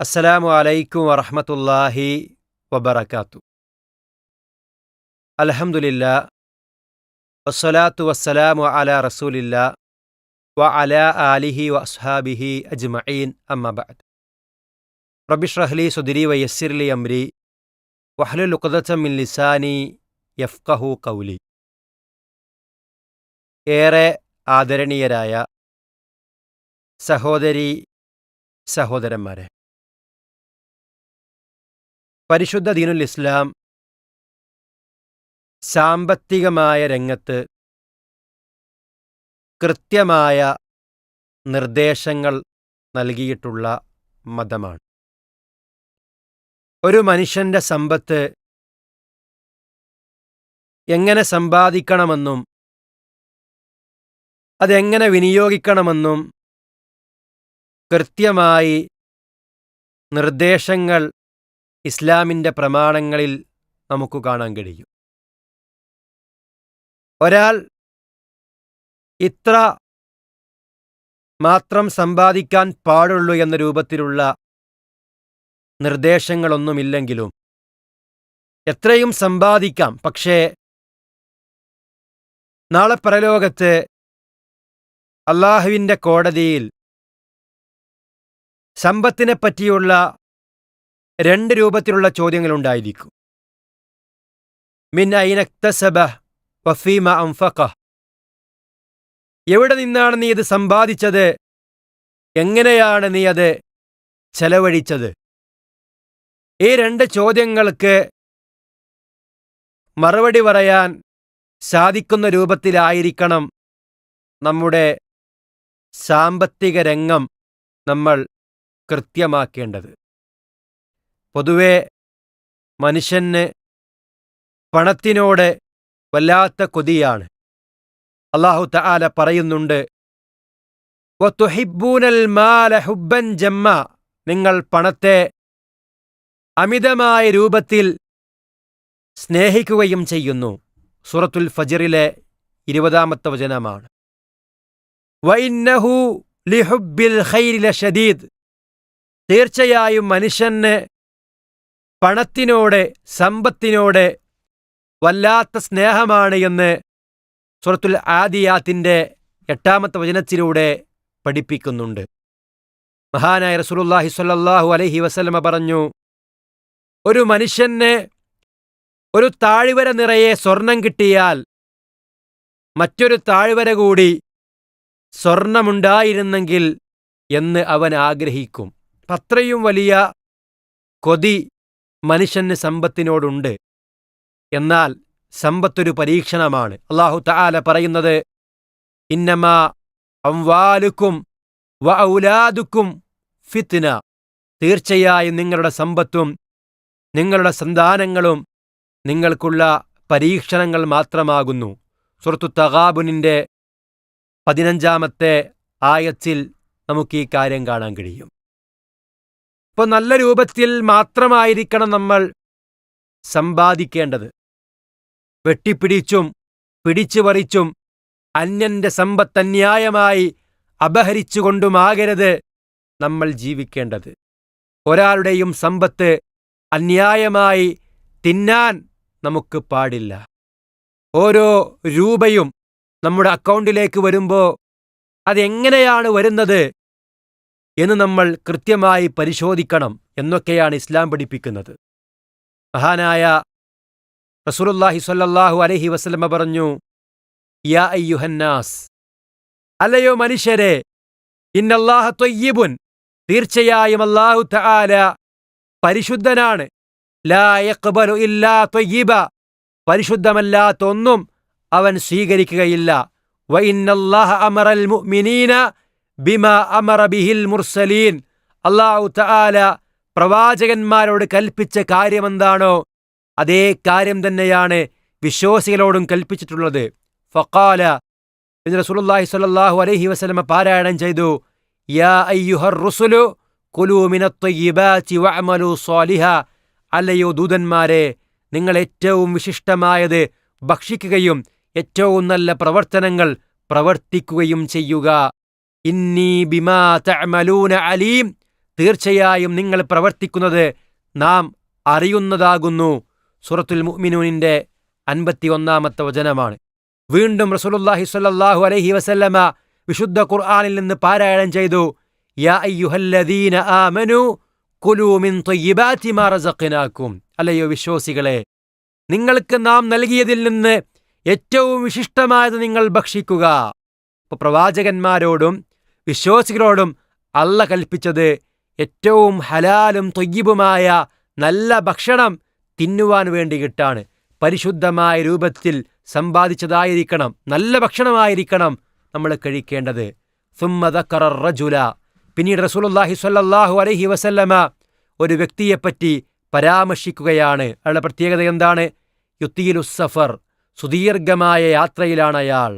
അസ്സലാമു അലൈക്കും വറഹ്മത്തുള്ളാഹി വബറകാത്തു. അൽഹംദുലില്ലാ വസ്സലാത്തു വസ്സലാമു അലാ റസൂലില്ലാ വ അലാ ആലിഹി വ അസ്ഹാബിഹി അജ്മഈൻ അമ്മാ ബഅദ്. റബ്ബി ഇശ്റഹ് ലി സദ്രി വയസ്സിർ ലി അംരി വഹ്ലുൽ ഉഖ്ദതം മിൻ ലിസാനി യഫ്ഖഹു ഖൗലി. ഏറെ ആദരണീയരായ സഹോദരീ സഹോദരന്മാരെ, പരിശുദ്ധ ദീനുൽ ഇസ്ലാം സാമ്പത്തികമായ രംഗത്ത് കൃത്യമായ നിർദ്ദേശങ്ങൾ നൽകിയിട്ടുള്ള മതമാണ്. ഒരു മനുഷ്യൻ്റെ സമ്പത്ത് എങ്ങനെ സമ്പാദിക്കണമെന്നും അതെങ്ങനെ വിനിയോഗിക്കണമെന്നും കൃത്യമായി നിർദ്ദേശങ്ങൾ ഇസ്ലാമിൻ്റെ പ്രമാണങ്ങളിൽ നമുക്ക് കാണാൻ കഴിയും. ഒരാൾ ഇത്ര മാത്രം സമ്പാദിക്കാൻ പാടുള്ളൂ എന്ന രൂപത്തിലുള്ള നിർദ്ദേശങ്ങളൊന്നുമില്ലെങ്കിലും എത്രയും സമ്പാദിക്കാം. പക്ഷേ നാളെ പരലോകത്ത് അല്ലാഹുവിൻ്റെ കോടതിയിൽ സമ്പത്തിനെ പറ്റിയുള്ള രണ്ട് രൂപത്തിലുള്ള ചോദ്യങ്ങളുണ്ടായിരിക്കും. മിൻ ഐന ഇക്തസബഹ് വഫീമ അൻഫഖഹ്, എവിടെ നിന്നാണ് നീ ഇത് സമ്പാദിച്ചത്, എങ്ങനെയാണ് നീ അത് ചെലവഴിച്ചത്? ഈ രണ്ട് ചോദ്യങ്ങൾക്ക് മറുപടി പറയാൻ സാധിക്കുന്ന രൂപത്തിലായിരിക്കണം നമ്മുടെ സാമ്പത്തിക രംഗം നമ്മൾ കൃത്യമാക്കേണ്ടത്. പൊതുവെ മനുഷ്യന് പണത്തിനോട് വല്ലാത്ത കൊതിയാണ്. അല്ലാഹു തആല പറയുന്നുണ്ട്, വതുഹിബ്ബൂനൽ മാല ഹുബ്ബൻ ജമ്മ, നിങ്ങൾ പണത്തെ അമിതമായ രൂപത്തിൽ സ്നേഹിക്കുകയും ചെയ്യുന്നു. സൂറത്തുൽ ഫജ്റിലെ 20-ാമത്തെ വചനമാണ്. വഇന്നഹു ലിഹുബ്ബിൽ ഖൈരി ലശദീദ്, തീർച്ചയായും മനുഷ്യന് പണത്തിനോട് സമ്പത്തിനോട് വല്ലാത്ത സ്നേഹമാണ് എന്ന് സൂറത്തുൽ ആദിയാത്തിൻ്റെ 8-ാമത്തെ വചനത്തിലൂടെ പഠിപ്പിക്കുന്നുണ്ട്. മഹാനായ റസൂലുള്ളാഹി സ്വല്ലല്ലാഹു അലൈഹി വസല്ലമ പറഞ്ഞു, ഒരു മനുഷ്യന് ഒരു താഴ്വര നിറയെ സ്വർണം കിട്ടിയാൽ മറ്റൊരു താഴ്വര കൂടി സ്വർണമുണ്ടായിരുന്നെങ്കിൽ എന്ന് അവൻ ആഗ്രഹിക്കും. അത്രയും വലിയ കൊതി മനുഷ്യന് സമ്പത്തിനോടുണ്ട്. എന്നാൽ സമ്പത്തൊരു പരീക്ഷണമാണ്. അല്ലാഹു തആല പറയുന്നത്, ഇന്നമാ അംവാലുക്കും വ ഔലാദുക്കും ഫിത്ന, തീർച്ചയായും നിങ്ങളുടെ സമ്പത്തും നിങ്ങളുടെ സന്താനങ്ങളും നിങ്ങൾക്കുള്ള പരീക്ഷണങ്ങൾ മാത്രമാകുന്നു. സൂറത്തു തഗാബുനിൻ്റെ 15-ാമത്തെ ആയത്തിൽ നമുക്ക് ഈ കാര്യം കാണാൻ കഴിയും. ഇപ്പോൾ നല്ല രൂപത്തിൽ മാത്രമായിരിക്കണം നമ്മൾ സമ്പാദിക്കേണ്ടത്. വെട്ടിപ്പിടിച്ചും പിടിച്ചുപറിച്ചും അന്യന്റെ സമ്പത്ത് അന്യായമായി അപഹരിച്ചുകൊണ്ടുമാകരുത് നമ്മൾ ജീവിക്കേണ്ടത്. ഒരാളുടെയും സമ്പത്ത് അന്യായമായി തിന്നാൻ നമുക്ക് പാടില്ല. ഓരോ രൂപയും നമ്മുടെ അക്കൗണ്ടിലേക്ക് വരുമ്പോൾ അതെങ്ങനെയാണ് വരുന്നത് എന്ന് നമ്മൾ കൃത്യമായി പരിശോധിക്കണം എന്നൊക്കെയാണ് ഇസ്ലാം പഠിപ്പിക്കുന്നത്. മഹാനായ റസൂലുള്ളാഹി സ്വല്ലല്ലാഹു അലൈഹി വസല്ലമ പറഞ്ഞു, യാ അയ്യുഹന്നാസ്, അല്ലയോ മനുഷ്യരെ, ഇന്നല്ലാഹ ത്വയ്യിബുൻ, തീർച്ചയായും അല്ലാഹു തആല പരിശുദ്ധനാണ്. ലാ യഖ്ബലു ഇല്ലാ ത്വയ്യിബ, പരിശുദ്ധമല്ലാത്തൊന്നും അവൻ സ്വീകരിക്കുകയില്ല. വ ഇന്നല്ലാഹ അമറൽ മുഅ്മിനീന ബിമാ അമറ ബിഹിൽ മുർസലീൻ, അല്ലാഹു തആല പ്രവാചകന്മാരോട് കൽപ്പിച്ച കാര്യമെന്താണോ അതേ കാര്യം തന്നെയാണ് വിശ്വാസികളോടും കൽപ്പിച്ചിട്ടുള്ളത്. ഫഖാല, റസൂലുള്ളാഹി സ്വല്ലല്ലാഹു അലൈഹി വസല്ലമ പാരായണം ചെയ്തു, യാ അയ്യുഹർ റുസുലു കുലൂ മിനത് ത്വയ്യിബാതി വഅമലൂ സ്വാലിഹാ, അല്ലയോ ദൂതന്മാരെ, നിങ്ങൾ ഏറ്റവും വിശിഷ്ടമായത് ഭക്ഷിക്കുകയും ഏറ്റവും നല്ല പ്രവർത്തനങ്ങൾ പ്രവർത്തിക്കുകയും ചെയ്യുക. ഇന്നി ബിമാ തഅമലൂന അലീം, തീർച്ചയായും നിങ്ങൾ പ്രവർത്തിക്കുന്നത് നാം അറിയുന്നതാകുന്നു. സൂറത്തുൽ മുഅ്മിനൂനിന്റെ 51 വചനമാണ്. വീണ്ടും റസൂലുള്ളാഹി സ്വല്ലല്ലാഹു അലൈഹി വസല്ലമ വിശുദ്ധ ഖുർആനിൽ നിന്ന് പാരായണം ചെയ്തു, യാ അയ്യുഹല്ലദീന ആമനു കുലൂ മിൻ ത്വയ്യിബാതി മാ റസഖ്നാകും. അല്ലയോ വിശ്വാസികളെ, നിങ്ങൾക്ക് നാം നൽകിയതിൽ നിന്ന് ഏറ്റവും വിശിഷ്ടമായത് നിങ്ങൾ ഭക്ഷിക്കുക. അപ്പോൾ പ്രവാചകന്മാരോടും വിശ്വാസികളോടും അല്ല കൽപ്പിച്ചത് ഏറ്റവും ഹലാലും ത്വയ്യിബുമായ നല്ല ഭക്ഷണം തിന്നുവാൻ വേണ്ടിയിട്ടാണ്. പരിശുദ്ധമായ രൂപത്തിൽ സമ്പാദിച്ചതായിരിക്കണം, നല്ല ഭക്ഷണമായിരിക്കണം നമ്മൾ കഴിക്കേണ്ടത്. സുമ്മ ദക്കറ റജുല, പിന്നീട് റസൂലുള്ളാഹി സ്വല്ലല്ലാഹു അലൈഹി വസല്ലമ ഒരു വ്യക്തിയെപ്പറ്റി പരാമർശിക്കുകയാണ്. അയാളുടെ പ്രത്യേകത എന്താണ്? യുത്തീലുസ് സഫർ, സുദീർഘമായ യാത്രയിലാണ് അയാൾ.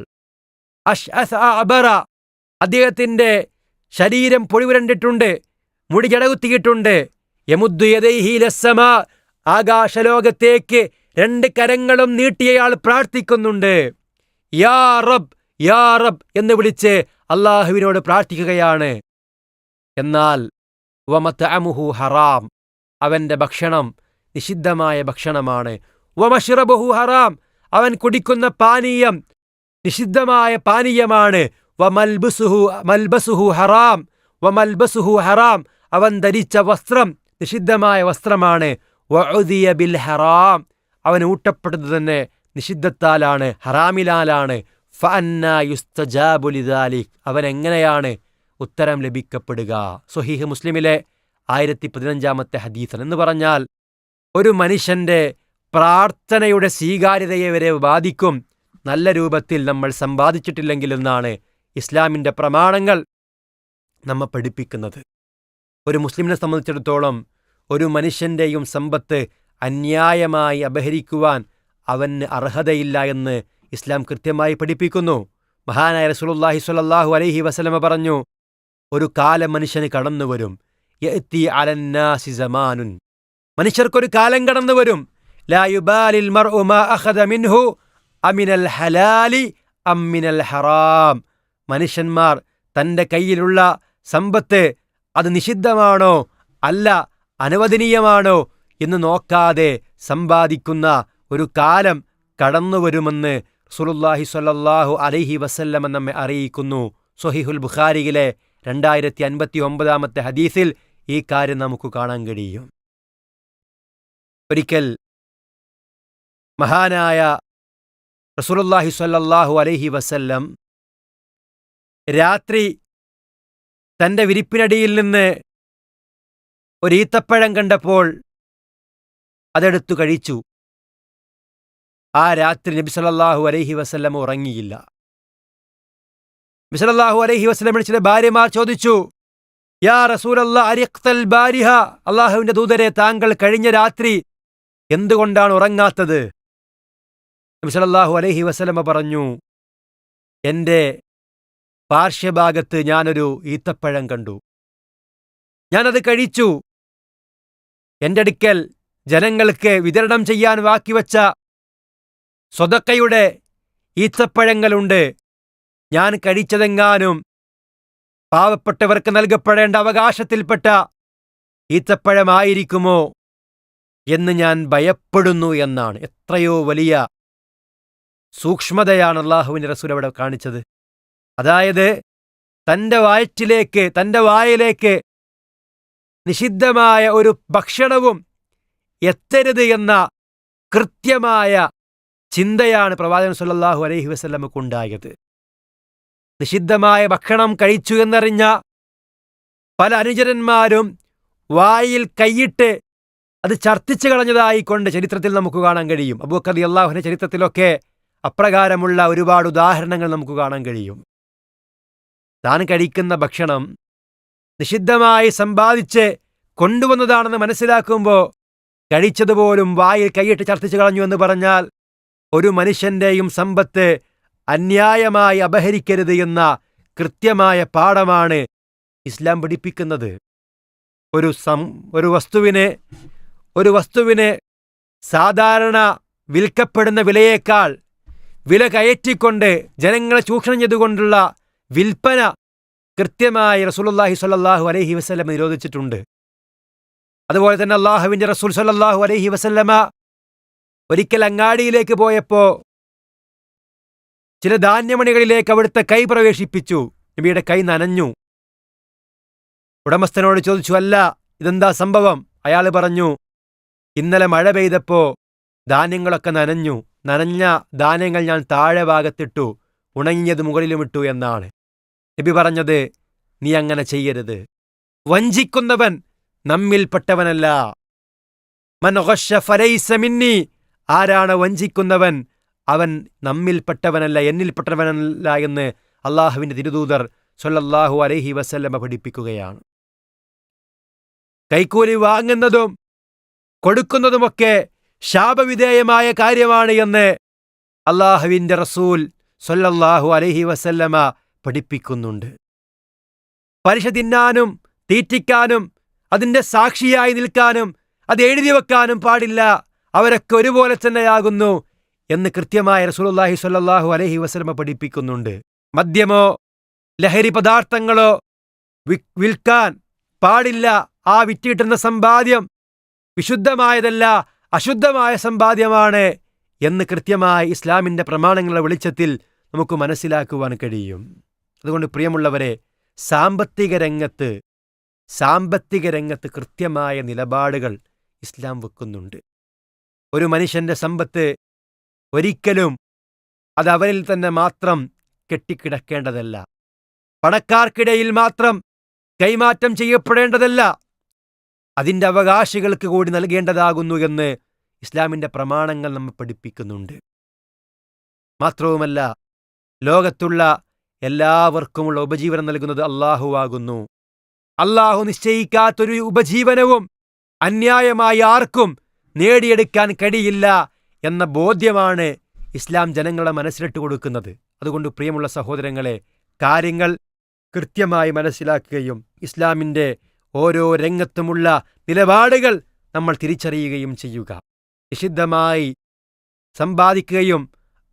അശ്അസ അഅബറ, അദ്ദേഹത്തിന്റെ ശരീരം പൊളിവുരണ്ടിട്ടുണ്ട്, മുടി ജടകുത്തിയിട്ടുണ്ട്. യമുദ്ദു യദൈഹി ഇലസ്സമാ, ആകാശലോകത്തേക്ക് 2 കരങ്ങളും നീട്ടിയയാൾ പ്രാർത്ഥിക്കുന്നുണ്ട്. യാ റബ്ബ് യാ റബ്ബ് എന്ന് വിളിച്ച് അള്ളാഹുവിനോട് പ്രാർത്ഥിക്കുകയാണ്. എന്നാൽ വമത്അമുഹു ഹറാം, അവന്റെ ഭക്ഷണം നിഷിദ്ധമായ ഭക്ഷണമാണ്. വമശ്റബുഹു ഹറാം, അവൻ കുടിക്കുന്ന പാനീയം നിഷിദ്ധമായ പാനീയമാണ്. വമൽബസുഹു ഹറാം, വമൽബസുഹു ഹറാം, അവൻ ധരിച്ച വസ്ത്രം നിഷിദ്ധമായ വസ്ത്രമാണ്. വഉദിയ ബിൽ ഹറാം, അവൻ ഊട്ടപ്പെടുന്നത് തന്നെ നിഷിദ്ധത്താലാണ്, ഹറാമിലാലാണ്. ഫഅന്നാ യുസ്തജാബു ലിദാലിക്, അവൻ എങ്ങനെയാണ് ഉത്തരം ലഭിക്കപ്പെടുക? സ്വഹീഹ് മുസ്ലിമിലെ 1015 ഹദീസ്. എന്ന് പറഞ്ഞാൽ ഒരു മനുഷ്യന്റെ പ്രാർത്ഥനയുടെ സ്വീകാര്യതയെ വരെ ബാധിക്കും നല്ല രൂപത്തിൽ നമ്മൾ സമ്പാദിച്ചിട്ടില്ലെങ്കിലെന്നാണ് ഇസ്ലാമിൻ്റെ പ്രമാണങ്ങൾ നമ്മെ പഠിപ്പിക്കുന്നത്. ഒരു മുസ്ലിമിനെ സംബന്ധിച്ചിടത്തോളം ഒരു മനുഷ്യൻ്റെയും സമ്പത്ത് അന്യായമായി അപഹരിക്കുവാൻ അവന് അർഹതയില്ല എന്ന് ഇസ്ലാം കൃത്യമായി പഠിപ്പിക്കുന്നു. മഹാനായ റസൂലുള്ളാഹി സ്വല്ലല്ലാഹു അലൈഹി വസല്ലമ പറഞ്ഞു, ഒരു കാലം മനുഷ്യന് കടന്നുവരും. യഅതി അലന്നാസി സമാനുൻ, മനുഷ്യർക്കൊരു കാലം കടന്നുവരും. ലാ യുബാലിൽ മർഉ മാ അഖദ മിൻഹു അമിനൽ ഹലാലി അമ്മിനൽ ഹറാം, മനുഷ്യന്മാർ തൻ്റെ കയ്യിലുള്ള സമ്പത്ത് അത് നിഷിദ്ധമാണോ അല്ല അനുവദനീയമാണോ എന്ന് നോക്കാതെ സമ്പാദിക്കുന്ന ഒരു കാലം കടന്നുവരുമെന്ന് റസൂലുള്ളാഹി സ്വല്ലല്ലാഹു അലൈഹി വസല്ലമ നമ്മെ അറിയിക്കുന്നു. സ്വഹീഹുൽ ബുഖാരിയിലെ 2059 ഹദീസിൽ ഈ കാര്യം നമുക്ക് കാണാൻ കഴിയും. ഒരിക്കൽ മഹാനായ റസൂലുള്ളാഹി സ്വല്ലല്ലാഹു അലൈഹി വസല്ലം രാത്രി തൻ്റെ വിരിപ്പിനടിയിൽ നിന്ന് ഒരു ഈത്തപ്പഴം കണ്ടപ്പോൾ അതെടുത്തു കഴിച്ചു. ആ രാത്രി നബി സല്ലല്ലാഹു അലൈഹി വസല്ലം ഉറങ്ങിയില്ല. നബി സല്ലല്ലാഹു അലൈഹി വസല്ലം ചില ഭാര്യമാർ ചോദിച്ചു, യാ റസൂലല്ലാഹ് അരിഖ്തൽ ബാരിഹ, അല്ലാഹുവിന്റെ ദൂതരെ, താങ്കൾ കഴിഞ്ഞ രാത്രി എന്തുകൊണ്ടാണ് ഉറങ്ങാത്തത്? നബി സല്ലല്ലാഹു അലൈഹി വസല്ലം പറഞ്ഞു, എൻ്റെ പാർശ്വഭാഗത്ത് ഞാനൊരു ഈത്തപ്പഴം കണ്ടു, ഞാനത് കഴിച്ചു. എൻ്റെ അടുക്കൽ ജനങ്ങൾക്ക് വിതരണം ചെയ്യാൻ ബാക്കിവെച്ച സ്വതക്കയുടെ ഈത്തപ്പഴങ്ങളുണ്ട്. ഞാൻ കഴിച്ചതെങ്ങാനും പാവപ്പെട്ടവർക്ക് നൽകപ്പെടേണ്ട അവകാശത്തിൽപ്പെട്ട ഈത്തപ്പഴമായിരിക്കുമോ എന്ന് ഞാൻ ഭയപ്പെടുന്നു എന്നാണ്. എത്രയോ വലിയ സൂക്ഷ്മതയാണ് അല്ലാഹുവിൻ്റെ റസൂൽ അവിടെ കാണിച്ചത്. അതായത് തൻ്റെ വായിലേക്ക് നിഷിദ്ധമായ ഒരു ഭക്ഷണവും എത്തരുത് എന്ന കൃത്യമായ ചിന്തയാണ് പ്രവാചകൻ സല്ലല്ലാഹു അലൈഹി വസല്ലമക്കുണ്ടായത്. നിഷിദ്ധമായ ഭക്ഷണം കഴിച്ചു എന്നറിഞ്ഞ പല അനുചരന്മാരും വായിൽ കൈയിട്ട് അത് ഛർദ്ദിച്ചു കളഞ്ഞതായിക്കൊണ്ട് ചരിത്രത്തിൽ നമുക്ക് കാണാൻ കഴിയും. അബൂബക്കർ റളിയല്ലാഹു അൻഹുവിന്റെ ചരിത്രത്തിലൊക്കെ അപ്രകാരമുള്ള ഒരുപാട് ഉദാഹരണങ്ങൾ നമുക്ക് കാണാൻ കഴിയും. താൻ കഴിക്കുന്ന ഭക്ഷണം നിഷിദ്ധമായി സമ്പാദിച്ച് കൊണ്ടുവന്നതാണെന്ന് മനസ്സിലാക്കുമ്പോൾ കഴിച്ചതുപോലും വായിൽ കൈയിട്ട് ഛർദ്ദിച്ചു കളഞ്ഞു എന്ന് പറഞ്ഞാൽ ഒരു മനുഷ്യൻ്റെയും സമ്പത്ത് അന്യായമായി അപഹരിക്കരുത് എന്ന കൃത്യമായ പാഠമാണ് ഇസ്ലാം പഠിപ്പിക്കുന്നത്. ഒരു വസ്തുവിന് സാധാരണ വിൽക്കപ്പെടുന്ന വിലയേക്കാൾ വില കയറ്റിക്കൊണ്ട് ജനങ്ങളെ ചൂഷണം ചെയ്തുകൊണ്ടുള്ള വിൽപ്പന കൃത്യമായി റസൂലുള്ളാഹി സ്വല്ലല്ലാഹു അലൈഹി വസല്ലം നിരോധിച്ചിട്ടുണ്ട്. അതുപോലെ തന്നെ അള്ളാഹുവിൻ്റെ റസൂൽ സ്വല്ലല്ലാഹു അലൈഹി വസല്ലമ ഒരിക്കൽ അങ്ങാടിയിലേക്ക് പോയപ്പോൾ ചില ധാന്യമണികളിലേക്ക് അവിടുത്തെ കൈ പ്രവേശിപ്പിച്ചു. നബിയുടെ കൈ നനഞ്ഞു. ഉടമസ്ഥനോട് ചോദിച്ചു, അല്ല, ഇതെന്താ സംഭവം? അയാൾ പറഞ്ഞു, ഇന്നലെ മഴ പെയ്തപ്പോൾ ധാന്യങ്ങളൊക്കെ നനഞ്ഞു. നനഞ്ഞ ധാന്യങ്ങൾ ഞാൻ താഴെ ഭാഗത്തിട്ടു, ഉണങ്ങിയത് മുകളിലുമിട്ടു എന്നാണ്. നബി പറഞ്ഞത്, നീ അങ്ങനെ ചെയ്യരുത്. വഞ്ചിക്കുന്നവൻ നമ്മിൽപ്പെട്ടവനല്ല. മൻ ഗശ്ശ ഫലൈസ മിന്നി, ആരാണ് വഞ്ചിക്കുന്നവൻ അവൻ നമ്മിൽപ്പെട്ടവനല്ല, എന്നിൽപ്പെട്ടവനല്ല എന്ന് അള്ളാഹുവിൻ്റെ തിരുദൂതർ സ്വല്ലല്ലാഹു അലൈഹി വസല്ലമ പഠിപ്പിക്കുകയാണ്. കൈക്കൂലി വാങ്ങുന്നതും കൊടുക്കുന്നതുമൊക്കെ ശാപവിധേയമായ കാര്യമാണ് എന്ന് അള്ളാഹുവിൻ്റെ റസൂൽ സ്വല്ലല്ലാഹു അലൈഹി വസല്ലമ പഠിപ്പിക്കുന്നുണ്ട്. പലിശ തിന്നാനും തീറ്റിക്കാനും അതിൻ്റെ സാക്ഷിയായി നിൽക്കാനും അത് എഴുതി വെക്കാനും പാടില്ല, അവരൊക്കെ ഒരുപോലെ തന്നെയാകുന്നു എന്ന് കൃത്യമായ റസൂലുള്ളാഹി സ്വല്ലല്ലാഹു അലൈഹി വസല്ലമ പഠിപ്പിക്കുന്നുണ്ട്. മദ്യമോ ലഹരി പദാർത്ഥങ്ങളോ വിൽക്കാൻ പാടില്ല. ആ വിറ്റിട്ടുന്ന സമ്പാദ്യം വിശുദ്ധമായതല്ല, അശുദ്ധമായ സമ്പാദ്യമാണ് എന്ന് കൃത്യമായി ഇസ്ലാമിൻ്റെ പ്രമാണങ്ങളുടെ വെളിച്ചത്തിൽ നമുക്ക് മനസ്സിലാക്കുവാൻ കഴിയും. അതുകൊണ്ട് പ്രിയമുള്ളവരെ, സാമ്പത്തിക രംഗത്ത് കൃത്യമായ നിലപാടുകൾ ഇസ്ലാം വെക്കുന്നുണ്ട്. ഒരു മനുഷ്യൻ്റെ സമ്പത്ത് ഒരിക്കലും അത് അവരിൽ തന്നെ മാത്രം കെട്ടിക്കിടക്കേണ്ടതല്ല, പണക്കാർക്കിടയിൽ മാത്രം കൈമാറ്റം ചെയ്യപ്പെടേണ്ടതല്ല, അതിൻ്റെ അവകാശികൾക്ക് കൂടി നൽകേണ്ടതാകുന്നു എന്ന് ഇസ്ലാമിൻ്റെ പ്രമാണങ്ങൾ നമ്മെ പഠിപ്പിക്കുന്നുണ്ട്. മാത്രവുമല്ല, ലോകത്തുള്ള എല്ലാവർക്കുമുള്ള ഉപജീവനം നൽകുന്നത് അള്ളാഹുവാകുന്നു. അള്ളാഹു നിശ്ചയിക്കാത്തൊരു ഉപജീവനവും അന്യായമായി ആർക്കും നേടിയെടുക്കാൻ കഴിയില്ല എന്ന ബോധ്യമാണ് ഇസ്ലാം ജനങ്ങളുടെ മനസ്സിലിട്ട് കൊടുക്കുന്നത്. അതുകൊണ്ട് പ്രിയമുള്ള സഹോദരങ്ങളെ, കാര്യങ്ങൾ കൃത്യമായി മനസ്സിലാക്കുകയും ഇസ്ലാമിൻ്റെ ഓരോ രംഗത്തുമുള്ള നിലപാടുകൾ നമ്മൾ തിരിച്ചറിയുകയും ചെയ്യുക. നിഷിദ്ധമായി സമ്പാദിക്കുകയും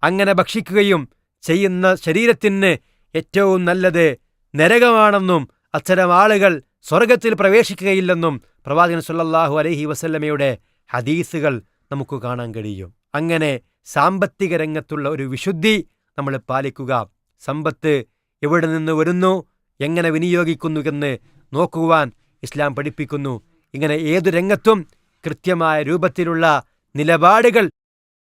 അങ്ങനെ ഭക്ഷിക്കുകയും ചെയ്യുന്ന ശരീരത്തിന് ഏറ്റവും നല്ലത് നരകമാണെന്നും അത്തരം ആളുകൾ സ്വർഗത്തിൽ പ്രവേശിക്കുകയില്ലെന്നും പ്രവാചകൻ സ്വല്ലല്ലാഹു അലൈഹി വസല്ലമയുടെ ഹദീസുകൾ നമുക്ക് കാണാൻ കഴിയും. അങ്ങനെ സാമ്പത്തിക രംഗത്തുള്ള ഒരു വിശുദ്ധി നമ്മൾ പാലിക്കുക. സമ്പത്ത് എവിടെ നിന്ന് വരുന്നു, എങ്ങനെ വിനിയോഗിക്കുന്നു എന്ന് നോക്കുവാൻ ഇസ്ലാം പഠിപ്പിക്കുന്നു. ഇങ്ങനെ ഏതു രംഗത്തും കൃത്യമായ രൂപത്തിലുള്ള നിലപാടുകൾ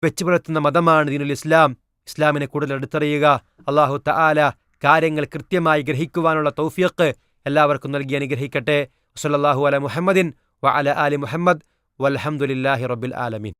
വെച്ചു പുലർത്തുന്ന മതമാണ് ദീനുൽ ഇസ്ലാം. ഇസ്ലാമിനെ കൂടുതൽ അടുത്തറിയുക. അല്ലാഹു തആല കാര്യങ്ങൾ കൃത്യമായി ഗ്രഹിക്കുവാനുള്ള തൗഫീഖ് എല്ലാവർക്കും നൽകി അനുഗ്രഹിക്കട്ടെ. സ്വല്ലല്ലാഹു അലാ മുഹമ്മദിൻ വഅലാ ആലി മുഹമ്മദ് വൽഹംദുലില്ലാഹി റബ്ബിൽ ആലമീൻ.